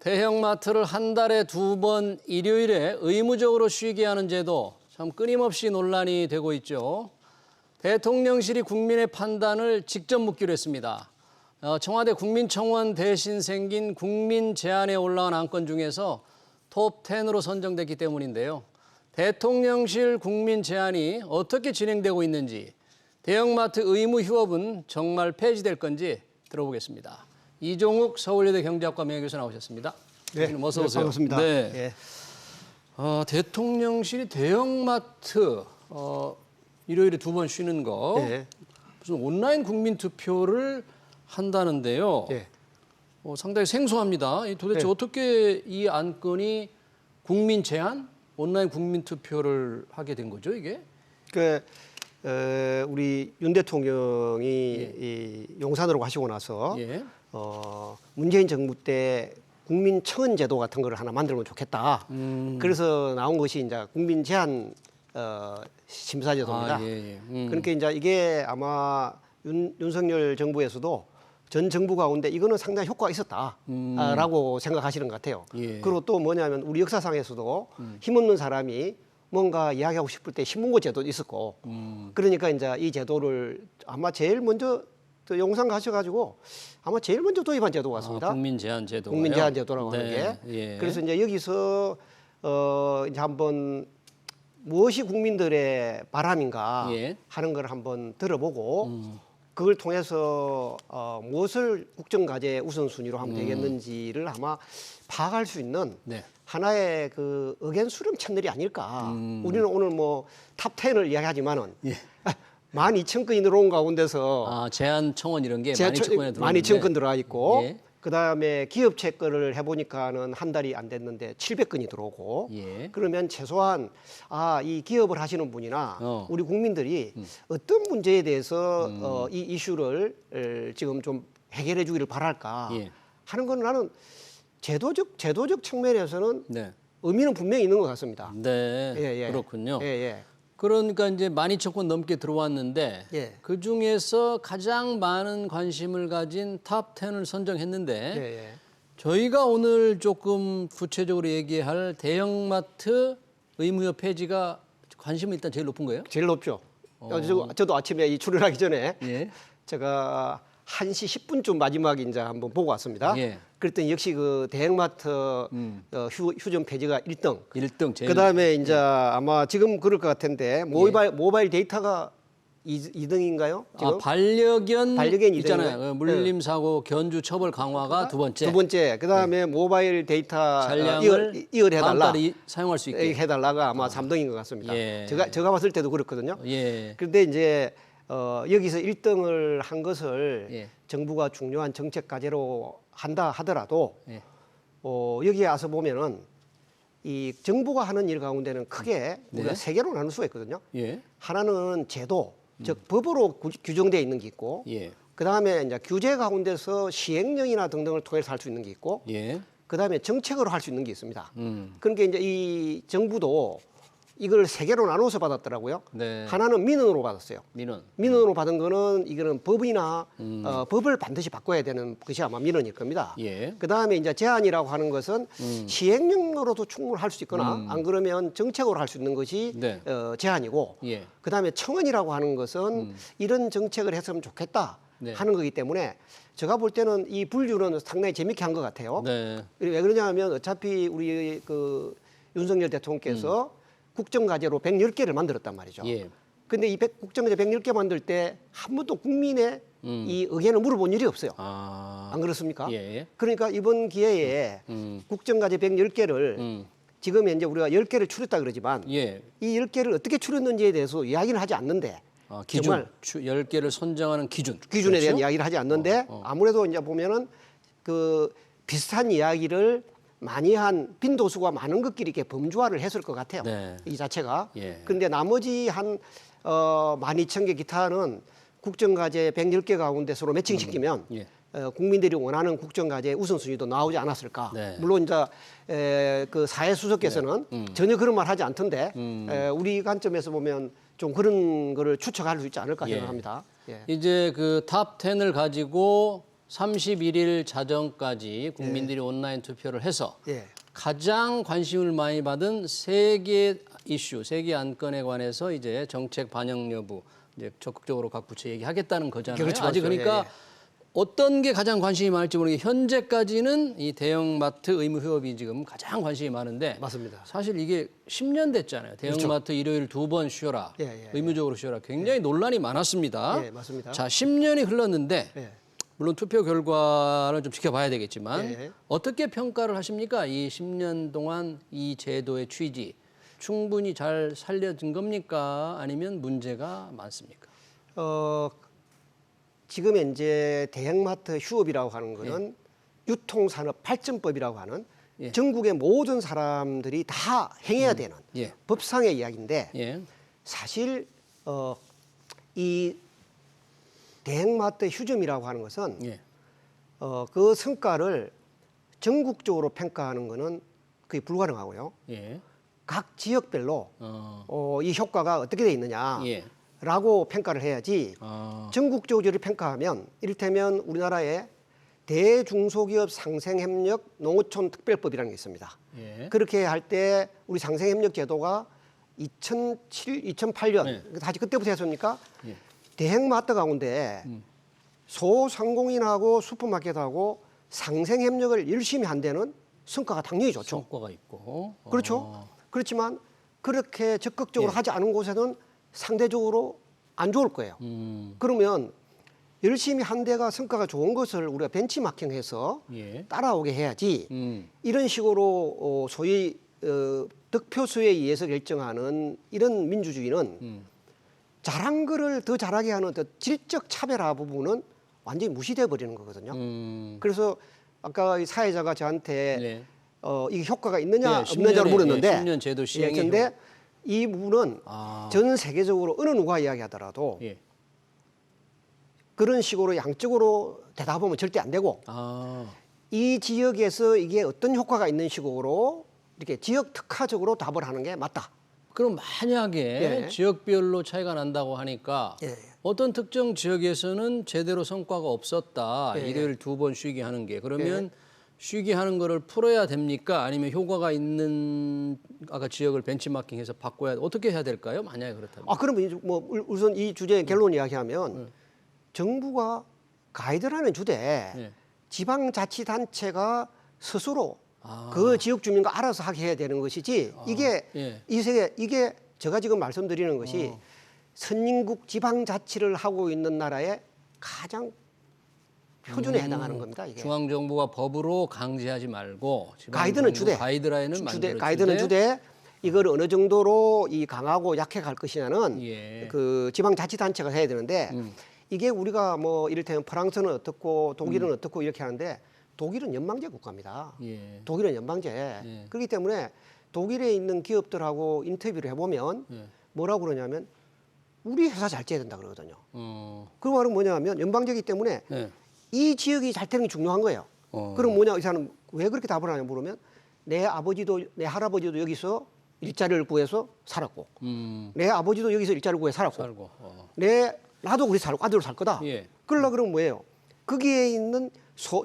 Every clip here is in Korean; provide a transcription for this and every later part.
대형마트를 한 달에 2번 일요일에 의무적으로 쉬게 하는 제도 참 끊임없이 논란이 되고 있죠. 대통령실이 국민의 판단을 직접 묻기로 했습니다. 청와대 국민청원 대신 생긴 국민 제안에 올라온 안건 중에서 톱10으로 선정됐기 때문인데요. 대통령실 국민 제안이 어떻게 진행되고 있는지, 대형마트 의무 휴업은 정말 폐지될 건지 들어보겠습니다. 이종욱 서울여대 경제학과 명예교수 나오셨습니다. 네, 어서 오세요. 반갑습니다. 네. 예. 대통령실이 대형마트 일요일에 2번 쉬는 거 예. 무슨 온라인 국민 투표를 한다는데요. 예. 상당히 생소합니다. 도대체 예. 어떻게 이 안건이 국민 제안, 온라인 국민 투표를 하게 된 거죠, 이게? 우리 윤 대통령이 이 용산으로 가시고 나서 예. 문재인 정부 때 국민청원 제도 같은 거를 하나 만들면 좋겠다. 그래서 나온 것이 이제 국민 제안 심사 제도입니다. 예. 그러니까 이제 이게 아마 윤석열 정부에서도 전 정부 가운데 이거는 상당히 효과가 있었다라고 생각하시는 것 같아요. 예. 그리고 또 뭐냐면 우리 역사상에서도 힘없는 사람이 뭔가 이야기하고 싶을 때 신문고 제도도 있었고, 그러니까 이제 이 제도를 아마 제일 먼저 또 용산 가셔가지고 아마 제일 먼저 도입한 제도 같습니다. 국민 제안 제도. 국민 제안 제도라고 하는 게. 예. 그래서 이제 여기서 이제 한번 무엇이 국민들의 바람인가 예. 하는 걸 한번 들어보고 그걸 통해서 무엇을 국정과제 우선순위로 하면 되겠는지를 아마 파악할 수 있는 네. 하나의 그 의견 수렴 채널이 아닐까. 우리는 오늘 뭐 탑10을 이야기하지만은 예. 12,000건이 들어온 가운데서 제안 청원 이런 게 12,000건에 들어오는데 12,000건 들어와 있고 예. 그다음에 기업체 거를 해보니까는 한 달이 안 됐는데 700건이 들어오고 예. 그러면 최소한 이 기업을 하시는 분이나 우리 국민들이 어떤 문제에 대해서 이 이슈를 지금 좀 해결해 주기를 바랄까 예. 하는 건 나는 제도적 측면에서는 네. 의미는 분명히 있는 것 같습니다. 네. 예. 그렇군요. 예. 그러니까 이제 12,000건 넘게 들어왔는데 예. 그 중에서 가장 많은 관심을 가진 탑10을 선정했는데 예. 저희가 오늘 조금 구체적으로 얘기할 대형마트 의무휴업 폐지가 관심이 일단 제일 높은 거예요? 제일 높죠. 저도 아침에 이 출연하기 전에 예. 제가 1시 10분쯤 마지막에 이제 한번 보고 왔습니다. 예. 그랬더니 역시 그 대형마트 휴점 폐지가 1등. 1등 제일. 그다음에 이제 아마 지금 그럴 것 같은데 모바일 데이터가 2등인가요? 지금? 반려견 있잖아요. 이등인가요? 물림 사고 견주 처벌 강화가 두 번째. 두 번째. 그다음에 모바일 데이터 잔량을 이월해달라. 다음 달에 사용할 수 있게 해달라가 아마 3등인 것 같습니다. 예. 제가 봤을 때도 그렇거든요. 예. 그런데 이제 여기서 1등을 한 것을 예. 정부가 중요한 정책 과제로 한다 하더라도 예. 여기에 와서 보면은 이 정부가 하는 일 가운데는 크게 우리가 세 개로 나눌 수가 있거든요. 예. 하나는 제도, 즉 법으로 규정되어 있는 게 있고, 예. 그다음에 이제 규제 가운데서 시행령이나 등등을 통해서 할 수 있는 게 있고, 예. 그다음에 정책으로 할 수 있는 게 있습니다. 그러니까 이제 이 정부도 이걸 세 개로 나눠서 받았더라고요. 네. 하나는 민원으로 받았어요. 민원으로 받은 거는 이거는 법이나 법을 반드시 바꿔야 되는 것이 아마 민원일 겁니다. 예. 그다음에 이제 제안이라고 하는 것은 시행령으로도 충분할 수 있거나 안 그러면 정책으로 할 수 있는 것이 네. 제안이고 예. 그다음에 청원이라고 하는 것은 이런 정책을 했으면 좋겠다 네. 하는 거기 때문에 제가 볼 때는 이 분류는 상당히 재밌게 한 것 같아요. 네. 왜 그러냐면 어차피 우리 그 윤석열 대통령께서 국정과제로 110개를 만들었단 말이죠. 예. 근데 이 국정과제 110개 만들 때 한 번도 국민의 이 의견을 물어본 일이 없어요. 안 그렇습니까? 예. 그러니까 이번 기회에 국정과제 110개를 지금 현재 우리가 10개를 추렸다 그러지만 예. 이 10개를 어떻게 추렸는지에 대해서 이야기는 하지 않는데 기준, 정말 10개를 선정하는 기준에 대한 이야기를 하지 않는데 아무래도 이제 보면은 그 비슷한 이야기를 많이 한 빈도수가 많은 것끼리 이렇게 범주화를 했을 것 같아요. 네. 이 자체가. 예. 그런데 나머지 한 12,000개 기타는 국정과제 110개 가운데 서로 매칭시키면 예. 국민들이 원하는 국정과제 우선순위도 나오지 않았을까. 네. 물론 이제 그 사회수석께서는 전혀 그런 말 하지 않던데 우리 관점에서 보면 좀 그런 거를 추측할 수 있지 않을까 예. 생각합니다. 예. 이제 그 탑 10을 가지고 31일 자정까지 국민들이 온라인 투표를 해서 예. 가장 관심을 많이 받은 세 개 이슈, 세 개 안건에 관해서 이제 정책 반영 여부 이제 적극적으로 각 부처 얘기하겠다는 거잖아요. 그렇죠, 아직 그렇죠. 그러니까 예, 예. 어떤 게 가장 관심이 많을지 모르겠는데 현재까지는 이 대형마트 의무 휴업이 지금 가장 관심이 많은데 맞습니다. 사실 이게 10년 됐잖아요. 대형마트 일요일 2번 쉬어라, 예, 예, 예. 의무적으로 쉬어라. 굉장히 논란이 많았습니다. 예, 맞습니다. 자, 10년이 흘렀는데 예. 물론 투표 결과를 좀 지켜봐야 되겠지만 예. 어떻게 평가를 하십니까? 이 10년 동안 이 제도의 취지 충분히 잘 살려진 겁니까? 아니면 문제가 많습니까? 지금 이제 대형마트 휴업이라고 하는 거는 유통산업 발전법이라고 하는 예. 전국의 모든 사람들이 다 행해야 되는 예. 법상의 이야기인데 예. 사실 이 대형마트 휴점이라고 하는 것은 예. 그 성과를 전국적으로 평가하는 것은 거의 불가능하고요. 예. 각 지역별로 이 효과가 어떻게 돼 있느냐라고 예. 평가를 해야지 아. 전국적으로 평가하면 이를테면 우리나라에 대중소기업 상생협력 농어촌 특별법이라는 게 있습니다. 예. 그렇게 할 때 우리 상생협력 제도가 2008년 네. 다시 그때부터 했습니까? 예. 대형마트 가운데 소상공인하고 슈퍼마켓하고 상생협력을 열심히 한 데는 성과가 당연히 좋죠. 성과가 있고. 그렇죠. 그렇지만 그렇게 적극적으로 예. 하지 않은 곳에는 상대적으로 안 좋을 거예요. 음. 그러면 열심히 한 데가 성과가 좋은 것을 우리가 벤치마킹해서 예. 따라오게 해야지 음. 이런 식으로 소위 득표수에 의해서 결정하는 이런 민주주의는 잘한 거를 더 잘하게 하는 어떤 질적 차별화 부분은 완전히 무시돼 버리는 거거든요. 그래서 아까 이 사회자가 저한테 네. 이게 효과가 있느냐 예, 없느냐를 10년에, 물었는데 예, 10년 제도 시행의 근데 이 부분은 아. 전 세계적으로 어느 누가 이야기하더라도 예. 그런 식으로 양적으로 대답하면 절대 안 되고 아. 이 지역에서 이게 어떤 효과가 있는 식으로 이렇게 지역 특화적으로 답을 하는 게 맞다. 그럼 만약에 예. 지역별로 차이가 난다고 하니까 예. 어떤 특정 지역에서는 제대로 성과가 없었다. 예. 일요일 2번 쉬게 하는 게 그러면 쉬게 하는 거를 풀어야 됩니까? 아니면 효과가 있는 아까 지역을 벤치마킹해서 바꿔야 어떻게 해야 될까요? 만약에 그렇다면. 그러면 이제 뭐 우선 이 주제의 결론 이야기하면 정부가 가이드라인을 주되 예. 지방자치단체가 스스로 아. 그 지역 주민과 알아서 하게 해야 되는 것이지 이게 예. 이게 제가 지금 말씀드리는 것이 선진국 지방자치를 하고 있는 나라의 가장 표준에 해당하는 겁니다. 이게 중앙 정부가 법으로 강제하지 말고 지방 가이드는 정부 주되 가이드라인은 만들어 가이드는 주되 이걸 어느 정도로 이 강하고 약해 갈 것이냐는 예. 그 지방자치단체가 해야 되는데 이게 우리가 뭐 이를테면 프랑스는 어떻고 독일은 어떻고 이렇게 하는데 독일은 연방제 국가입니다. 예. 독일은 연방제. 그렇기 때문에 독일에 있는 기업들하고 인터뷰를 해보면 예. 뭐라고 그러냐면 우리 회사 잘 돼야 된다 그러거든요. 그 말은 뭐냐면 연방제이기 때문에 네. 이 지역이 잘 되는 게 중요한 거예요. 그럼 뭐냐, 이 사람은 왜 그렇게 답을 하냐 물으면 내 아버지도 내 할아버지도 여기서 일자리를 구해서 살았고 내 아버지도 여기서 일자리를 구해 살았고 살고. 나도 우리 살고 아들로 살 거다. 예. 그러려 그러면 뭐예요? 거기에 있는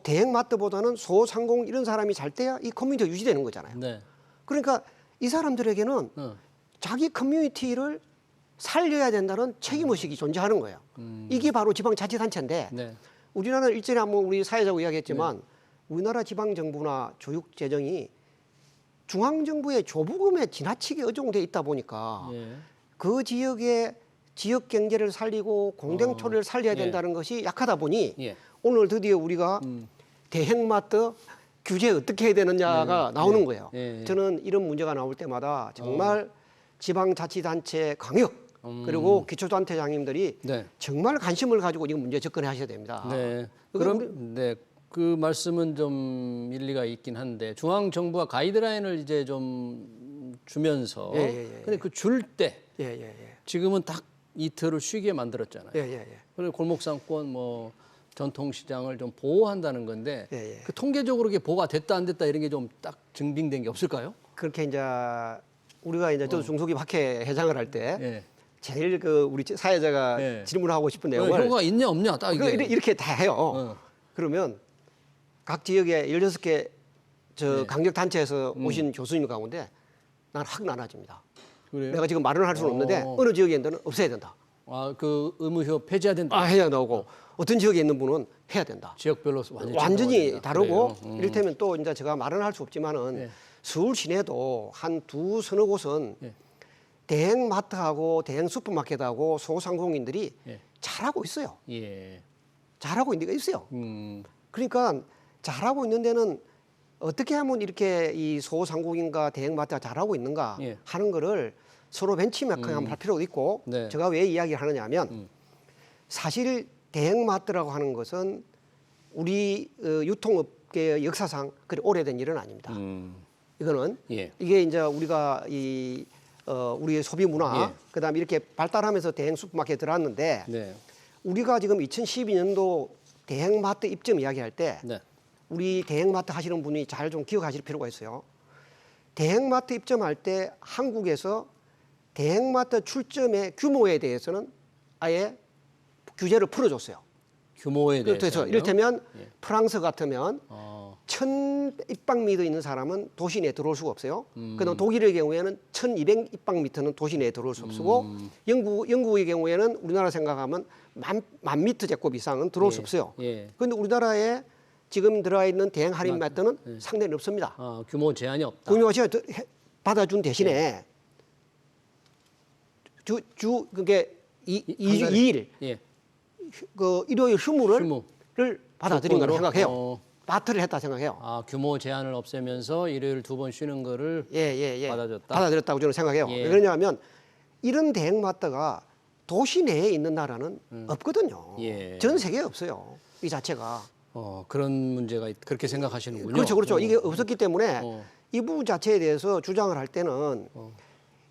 대형마트보다는 소상공 이런 사람이 잘 돼야 이 커뮤니티가 유지되는 거잖아요. 네. 그러니까 이 사람들에게는 자기 커뮤니티를 살려야 된다는 책임의식이 존재하는 거예요. 이게 바로 지방자치단체인데 네. 우리나라는 일전에 한번 우리 사회자고 이야기했지만 우리나라 지방정부나 교육재정이 중앙정부의 조부금에 지나치게 의존돼 있다 보니까 예. 그 지역의 지역 경제를 살리고 공동체를 살려야 예. 된다는 것이 약하다 보니 예. 오늘 드디어 우리가 대형마트 규제 어떻게 해야 되느냐가 나오는 거예요. 예. 저는 이런 문제가 나올 때마다 정말 지방자치단체 강력 그리고 기초단체장님들이 네. 정말 관심을 가지고 이 문제에 접근하셔야 됩니다. 네. 그럼 그럼 네. 그 말씀은 좀 일리가 있긴 한데 중앙 정부가 가이드라인을 이제 좀 주면서 예. 근데 그 줄 때 예. 지금은 딱 이틀을 쉬게 만들었잖아요. 예. 그리고 골목상권 뭐 전통시장을 좀 보호한다는 건데 예. 그 통계적으로 이게 보호가 됐다 안 됐다 이런 게 좀 딱 증빙된 게 없을까요? 그렇게 이제 우리가 이제 저도 중소기업 학회 회장을 할 때 예. 제일 그 우리 사회자가 예. 질문하고 싶은 내용을 효과가 있냐 없냐 딱 이게. 이렇게 다 해요. 그러면 각 지역에 16개 저 네. 강력 단체에서 오신 교수님 가운데 난 확 나눠집니다. 그래요? 내가 지금 말은 할 수는 없는데 어느 지역에 있는 데는 없애야 된다. 아, 그 의무휴업 폐지해야 된다. 해야 나오고 어떤 지역에 있는 분은 해야 된다. 지역별로 완전히 된다. 다르고 그래요? 이를테면 또 이제 제가 말은 할 수 없지만은 네. 서울 시내도 한 서너 곳은 네. 대형 마트하고 대형 슈퍼마켓하고 소상공인들이 예. 잘하고 있어요. 예. 잘하고 있는 데가 있어요. 그러니까 잘하고 있는 데는 어떻게 하면 이렇게 이 소상공인과 대형마트가 잘하고 있는가 예. 하는 거를 서로 벤치마킹 한번 할 필요도 있고 네. 제가 왜 이야기를 하느냐 하면 사실 대형마트라고 하는 것은 우리 유통업계의 역사상 그리 오래된 일은 아닙니다. 이거는 예. 이게 이제 우리가 우리의 소비 문화 예. 그다음에 이렇게 발달하면서 대형 슈퍼마켓에 들어왔는데 네. 우리가 지금 2012년도 대형마트 입점 이야기할 때 네. 우리 대형마트 하시는 분이 잘 좀 기억하실 필요가 있어요. 대형마트 입점할 때 한국에서 대형마트 출점의 규모에 대해서는 아예 규제를 풀어줬어요. 규모에 대해서. 그래서 이를테면 예. 프랑스 같으면 1000 입방미터 있는 사람은 도시 내에 들어올 수가 없어요. 그다음 독일의 경우에는 1200 입방미터는 도시 내에 들어올 수 없고 영국의 경우에는 우리나라 생각하면 만 미터 제곱 이상은 들어올 수 없어요. 예. 그런데 우리나라에 지금 들어와 있는 대형 할인 마트는 상당히 없습니다. 규모 제한이 없다. 금융화시가 받아준 대신에 그게 한 달에- 2일 예. 그 일요일 휴무를 받아들인 거라고 조건으로? 생각해요. 마트를 했다 생각해요. 규모 제한을 없애면서 일요일 2번 쉬는 거를 받아줬다? 받아들였다고 저는 생각해요. 예. 왜 그러냐면 이런 대형마트가 도시 내에 있는 나라는 없거든요. 예. 전 세계에 없어요. 이 자체가. 그런 문제가 그렇게 생각하시는군요. 그렇죠. 이게 없었기 때문에 어. 이 부분 자체에 대해서 주장을 할 때는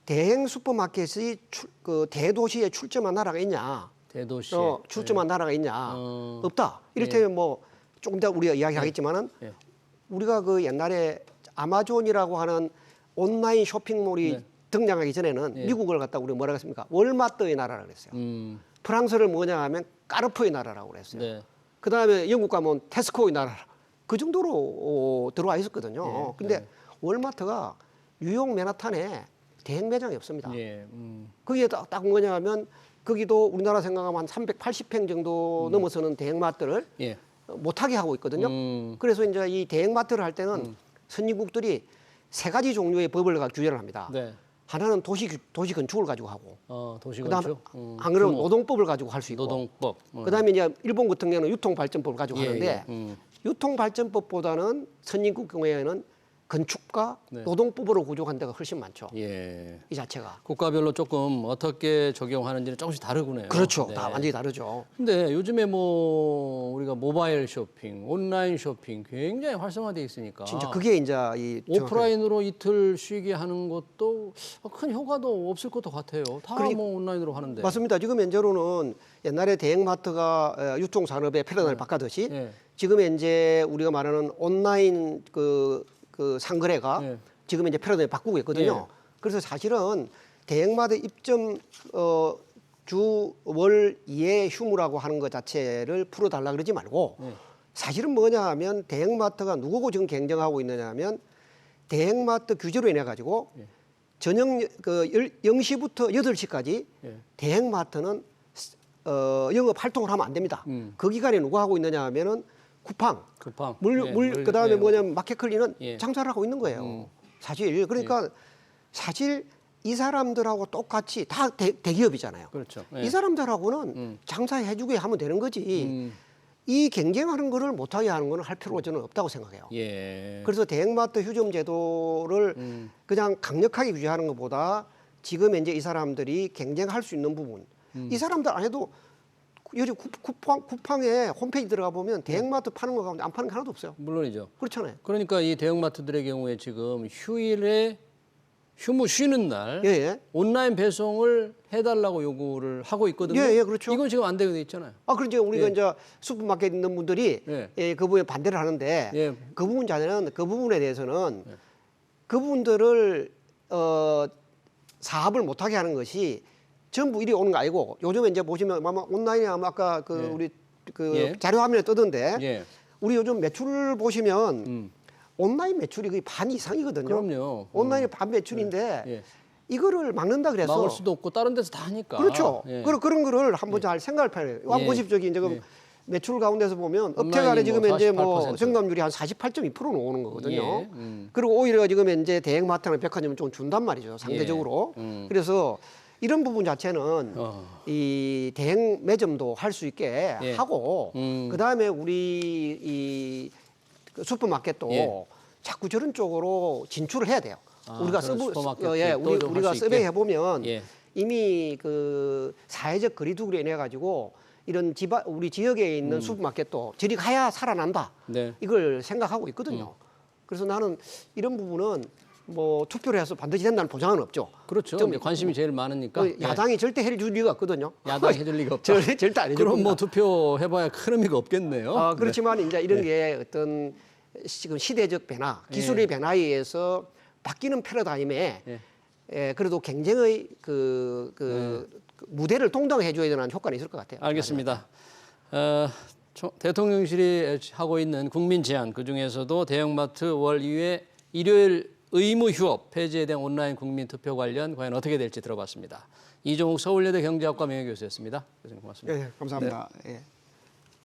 대형 슈퍼마켓이 그 대도시에 출점한 나라가 있냐? 대도시에 출점한 나라가 있냐? 없다. 이를테면 뭐 조금 더 우리가 이야기하겠지만은 예. 우리가 그 옛날에 아마존이라고 하는 온라인 쇼핑몰이 등장하기 전에는 미국을 갖다 우리 뭐라고 했습니까? 월마트의 나라라고 그랬어요. 프랑스를 뭐냐 하면 까르푸의 나라라고 그랬어요. 네. 그다음에 영국 가면 테스코의 나라. 그 정도로 들어와 있었거든요. 근데 월마트가 뉴욕 맨하탄에 대형 매장이 없습니다. 예. 거기에 딱 뭐냐 하면 거기도 우리나라 생각하면 한 380평 정도 넘어서는 대형마트를 예. 못하게 하고 있거든요. 그래서 이제 이 대형마트를 할 때는 선진국들이 세 가지 종류의 법을 규제를 합니다. 네. 하나는 도시 건축을 가지고 하고, 도시건축. 그다음 안 그러면 노동법을 가지고 할 수 있고, 노동법. 그다음에 이제 일본 같은 경우는 유통발전법을 가지고 예, 하는데 예. 유통발전법보다는 선진국 경우에는 건축과 네. 노동법으로 구조한 데가 훨씬 많죠. 예. 이 자체가. 국가별로 조금 어떻게 적용하는지는 조금씩 다르군요. 그렇죠. 네. 다 완전히 다르죠. 근데 요즘에 뭐 우리가 모바일 쇼핑, 온라인 쇼핑 굉장히 활성화돼 있으니까 진짜 그게 이제 이 오프라인으로 이틀 쉬게 하는 것도 큰 효과도 없을 것도 같아요. 다 뭐 온라인으로 하는데. 맞습니다. 지금 현재로는 옛날에 대형마트가 유통산업의 패러다임을 바꿔듯이 예. 지금 이제 우리가 말하는 온라인 그 상거래가 예. 지금 이제 패러다임을 바꾸고 있거든요. 그래서 사실은 대형마트 입점 주월 2회 휴무라고 하는 것 자체를 풀어달라 그러지 말고 사실은 뭐냐 하면 대형마트가 누구고 지금 경쟁하고 있느냐 하면 대형마트 규제로 인해 가지고 저녁 0시부터 8시까지 대형마트는 영업 활동을 하면 안 됩니다. 그 기간에 누가 하고 있느냐 하면은 쿠팡, 그다음에 뭐냐면 마켓컬리는 장사를 하고 있는 거예요. 사실 그러니까 사실 이 사람들하고 똑같이 다 대기업이잖아요. 그렇죠. 이 사람들하고는 장사해주게 하면 되는 거지. 이 경쟁하는 거를 못하게 하는 거는 할 필요가 저는 없다고 생각해요. 예. 그래서 대형마트 휴점 제도를 그냥 강력하게 규제하는 것보다 지금 이제 이 사람들이 경쟁할 수 있는 부분, 이 사람들 안 해도 요즘 쿠팡에 홈페이지 들어가 보면 대형마트 파는 거 가운데 안 파는 게 하나도 없어요. 물론이죠. 그렇잖아요. 그러니까 이 대형마트들의 경우에 지금 휴일에 휴무 쉬는 날 온라인 배송을 해달라고 요구를 하고 있거든요. 그렇죠. 이건 지금 안 되게 돼 있잖아요. 그런데 우리가 이제 슈퍼마켓 있는 분들이 그 부분에 반대를 하는데 그 부분 자체는 그 부분에 대해서는 그분들을 사업을 못하게 하는 것이 전부 이리 오는 거 아니고 요즘에 이제 보시면 아마 온라인에 아마 아까 우리 그 예. 자료 화면에 뜨던데 예. 우리 요즘 매출 보시면 온라인 매출이 거의 반 이상이거든요. 그럼요. 온라인이 반 매출인데 예. 이거를 막는다 그래서 막을 수도 없고 다른 데서 다 하니까. 그렇죠. 예. 그런 거를 한번 잘 생각할 필요해요. 한번 예. 보십시오. 지금 예. 매출 가운데서 보면 온라인이 업체 간에 지금 뭐 이제 뭐 48%. 성장률이 한 48.2%는 오는 거거든요. 예. 그리고 오히려 지금 이제 대형마트나 백화점은 좀 준단 말이죠. 상대적으로. 그래서 이런 부분 자체는 이 대형 매점도 할 수 있게 예. 하고 그다음에 우리 이 슈퍼마켓도 예. 자꾸 저런 쪽으로 진출을 해야 돼요. 아, 우리가 그런 슈퍼마켓도 우리가 할수 서베이 있게? 해보면 예. 이미 그 사회적 거리두기로 인해 가지고 이런 우리 지역에 있는 슈퍼마켓도 저리 가야 살아난다. 네. 이걸 생각하고 있거든요. 그래서 나는 이런 부분은 뭐 투표를 해서 반드시 된다는 보장은 없죠. 그렇죠. 좀 이제 관심이 제일 많으니까. 그 야당이 절대 해줄 리가 없거든요. 야당이 해줄 리가 없다. 절대 안 해줄 그럼 뭐 겁니다. 투표해봐야 큰 의미가 없겠네요. 그렇지만 이제 이런 게 어떤 지금 시대적 변화, 기술의 변화에 의해서 바뀌는 패러다임에 그래도 경쟁의 그 무대를 동등해 줘야 되는 효과는 있을 것 같아요. 알겠습니다. 대통령실이 하고 있는 국민 제안 그중에서도 대형마트 월 2회 일요일 의무 휴업 폐지에 대한 온라인 국민 투표 관련 과연 어떻게 될지 들어봤습니다. 이종욱 서울여대 경제학과 명예교수였습니다. 교수님 고맙습니다. 감사합니다. 예.